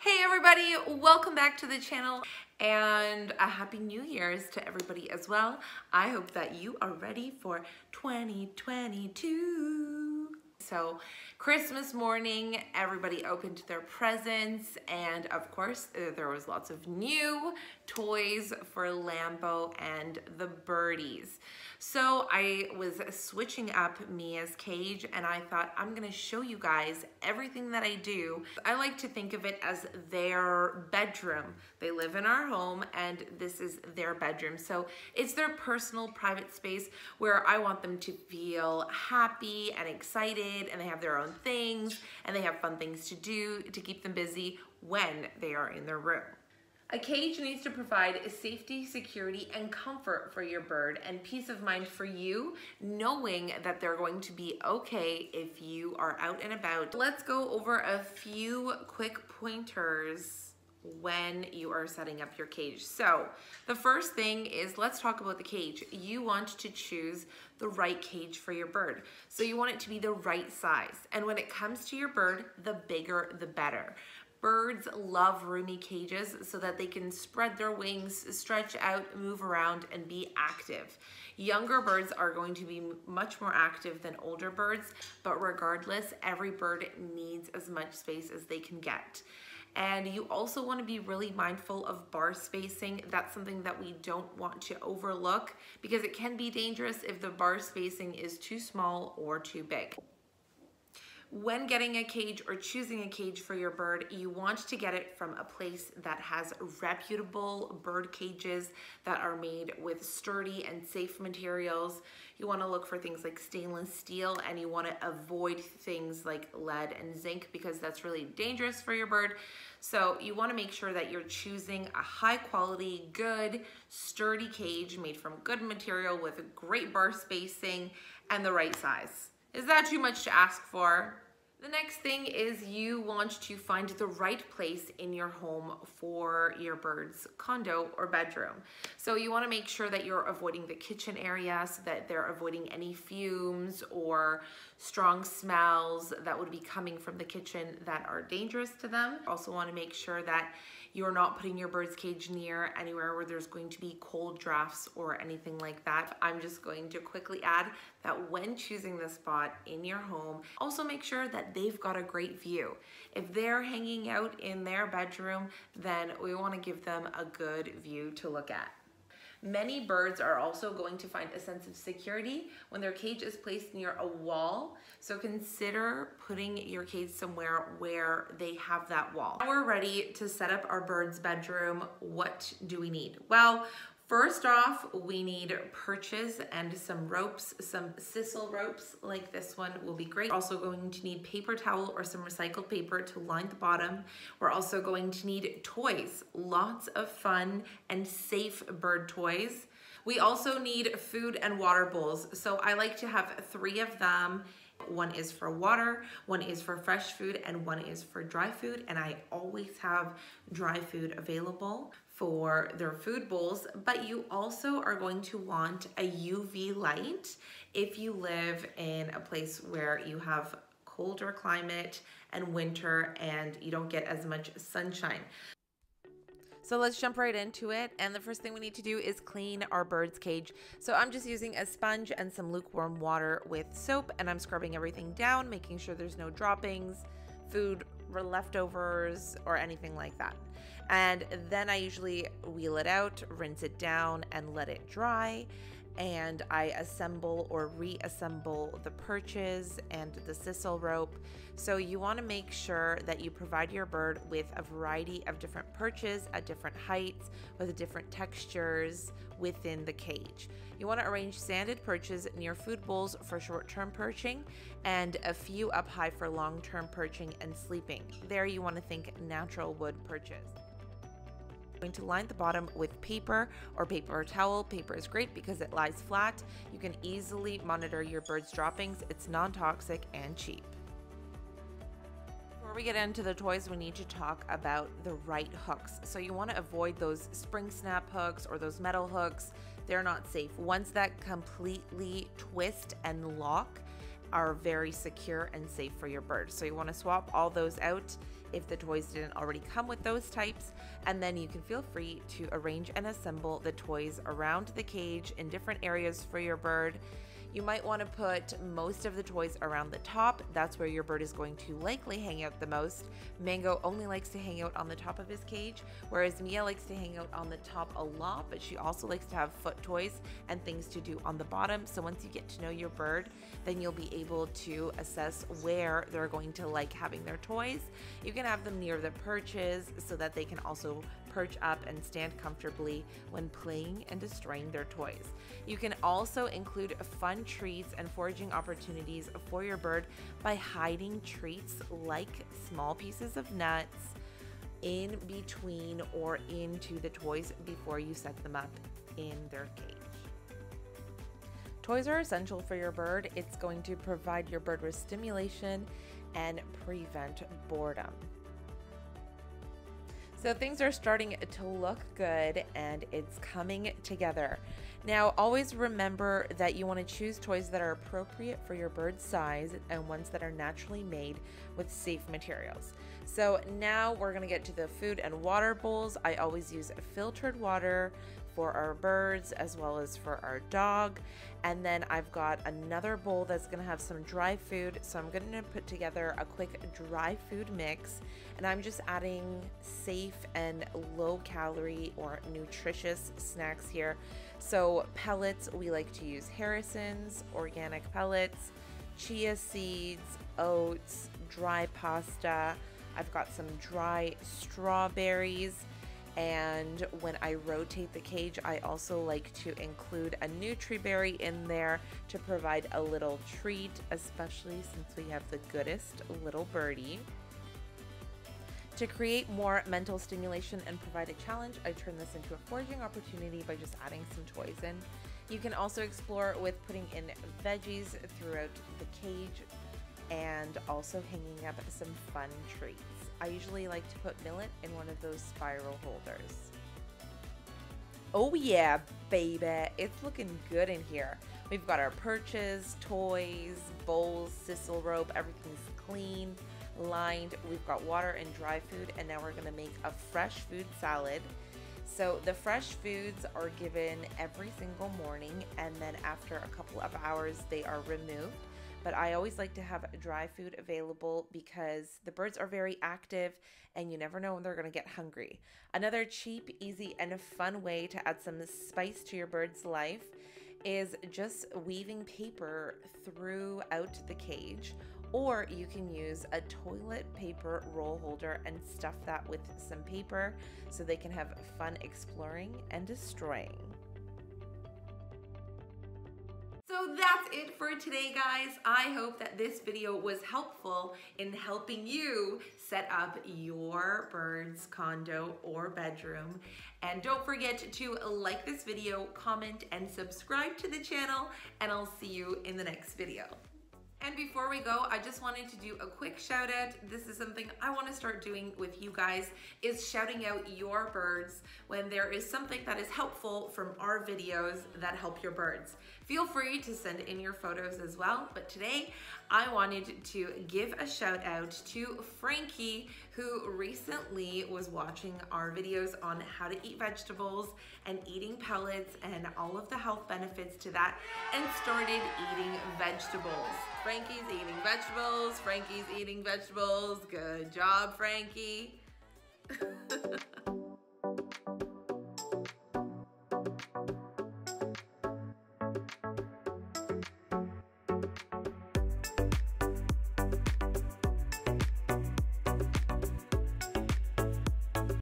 Hey everybody, welcome back to the channel and a happy New Year's to everybody as well. I hope that you are ready for 2022. So Christmas morning, everybody opened their presents and of course there was lots of new toys for Lambo and the birdies. So I was switching up Mia's cage and I thought I'm gonna show you guys everything that I do. I like to think of it as their bedroom. They live in our home and this is their bedroom. So it's their personal private space where I want them to feel happy and excited and they have their own things and they have fun things to do to keep them busy when they are in their room. A cage needs to provide safety, security, and comfort for your bird and peace of mind for you, knowing that they're going to be okay if you are out and about. Let's go over a few quick pointers when you are setting up your cage. So the first thing is, let's talk about the cage. You want to choose the right cage for your bird. So you want it to be the right size. And when it comes to your bird, the bigger, the better. Birds love roomy cages so that they can spread their wings, stretch out, move around, and be active. Younger birds are going to be much more active than older birds, but regardless, every bird needs as much space as they can get. And you also want to be really mindful of bar spacing. That's something that we don't want to overlook because it can be dangerous if the bar spacing is too small or too big. When getting a cage or choosing a cage for your bird, you want to get it from a place that has reputable bird cages that are made with sturdy and safe materials. You want to look for things like stainless steel and you want to avoid things like lead and zinc because that's really dangerous for your bird. So you want to make sure that you're choosing a high quality, good, sturdy cage made from good material with great bar spacing and the right size. Is that too much to ask for? The next thing is you want to find the right place in your home for your bird's condo or bedroom. So you want to make sure that you're avoiding the kitchen area so that they're avoiding any fumes or strong smells that would be coming from the kitchen that are dangerous to them. Also want to make sure that you're not putting your bird's cage near anywhere where there's going to be cold drafts or anything like that. I'm just going to quickly add that when choosing the spot in your home, also make sure that they've got a great view. If they're hanging out in their bedroom, then we want to give them a good view to look at. Many birds are also going to find a sense of security when their cage is placed near a wall. So consider putting your cage somewhere where they have that wall. Now we're ready to set up our bird's bedroom. What do we need? Well, first off, we need perches and some ropes, some sisal ropes like this one will be great. We're also going to need paper towel or some recycled paper to line the bottom. We're also going to need toys, lots of fun and safe bird toys. We also need food and water bowls. So I like to have 3 of them. One is for water, one is for fresh food, and one is for dry food. And I always have dry food available for their food bowls, but you also are going to want a UV light if you live in a place where you have colder climate and winter and you don't get as much sunshine. So let's jump right into it. And the first thing we need to do is clean our bird's cage. So I'm just using a sponge and some lukewarm water with soap and I'm scrubbing everything down, making sure there's no droppings, food leftovers, or anything like that. And then I usually wheel it out, rinse it down, and let it dry. And I assemble or reassemble the perches and the sisal rope. So you want to make sure that you provide your bird with a variety of different perches at different heights with different textures within the cage. You want to arrange sanded perches near food bowls for short-term perching and a few up high for long-term perching and sleeping. There you want to think natural wood perches. Going to line the bottom with paper or paper towel. Paper is great because it lies flat. You can easily monitor your bird's droppings. It's non-toxic and cheap. Before we get into the toys, we need to talk about the right hooks. So you want to avoid those spring snap hooks or those metal hooks. They're not safe. Ones that completely twist and lock are very secure and safe for your bird. So you want to swap all those out if the toys didn't already come with those types, and then you can feel free to arrange and assemble the toys around the cage in different areas for your bird. You might want to put most of the toys around the top. That's where your bird is going to likely hang out the most. Mango only likes to hang out on the top of his cage, whereas Mia likes to hang out on the top a lot, but she also likes to have foot toys and things to do on the bottom. So once you get to know your bird, then you'll be able to assess where they're going to like having their toys. You can have them near the perches so that they can also perch up and stand comfortably when playing and destroying their toys. You can also include fun treats and foraging opportunities for your bird by hiding treats like small pieces of nuts in between or into the toys before you set them up in their cage. Toys are essential for your bird. It's going to provide your bird with stimulation and prevent boredom. So things are starting to look good and it's coming together. Now, always remember that you want to choose toys that are appropriate for your bird's size and ones that are naturally made with safe materials. So now we're going to get to the food and water bowls. I always use filtered water for our birds as well as for our dog. And then I've got another bowl that's going to have some dry food. So I'm going to put together a quick dry food mix, and I'm just adding safe and low calorie or nutritious snacks here. So pellets, we like to use Harrison's, organic pellets, chia seeds, oats, dry pasta. I've got some dry strawberries. And when I rotate the cage, I also like to include a NutriBerry in there to provide a little treat, especially since we have the goodest little birdie. To create more mental stimulation and provide a challenge, I turn this into a foraging opportunity by just adding some toys in. You can also explore with putting in veggies throughout the cage and also hanging up some fun treats. I usually like to put millet in one of those spiral holders. Oh yeah, baby, it's looking good in here. We've got our perches, toys, bowls, sisal rope, everything's clean, lined. We've got water and dry food, and now we're gonna make a fresh food salad. So the fresh foods are given every single morning, and then after a couple of hours, they are removed. But I always like to have dry food available because the birds are very active and you never know when they're going to get hungry. Another cheap, easy, and fun way to add some spice to your bird's life is just weaving paper throughout the cage, or you can use a toilet paper roll holder and stuff that with some paper so they can have fun exploring and destroying. So that's it for today, guys. I hope that this video was helpful in helping you set up your bird's condo or bedroom. And don't forget to like this video, comment, and subscribe to the channel, and I'll see you in the next video. And before we go, I just wanted to do a quick shout out. This is something I want to start doing with you guys, is shouting out your birds when there is something that is helpful from our videos that help your birds. Feel free to send in your photos as well, but today I wanted to give a shout out to Frankie, who recently was watching our videos on how to eat vegetables and eating pellets and all of the health benefits to that, and started eating vegetables. Frankie's eating vegetables. Frankie's eating vegetables. Good job, Frankie.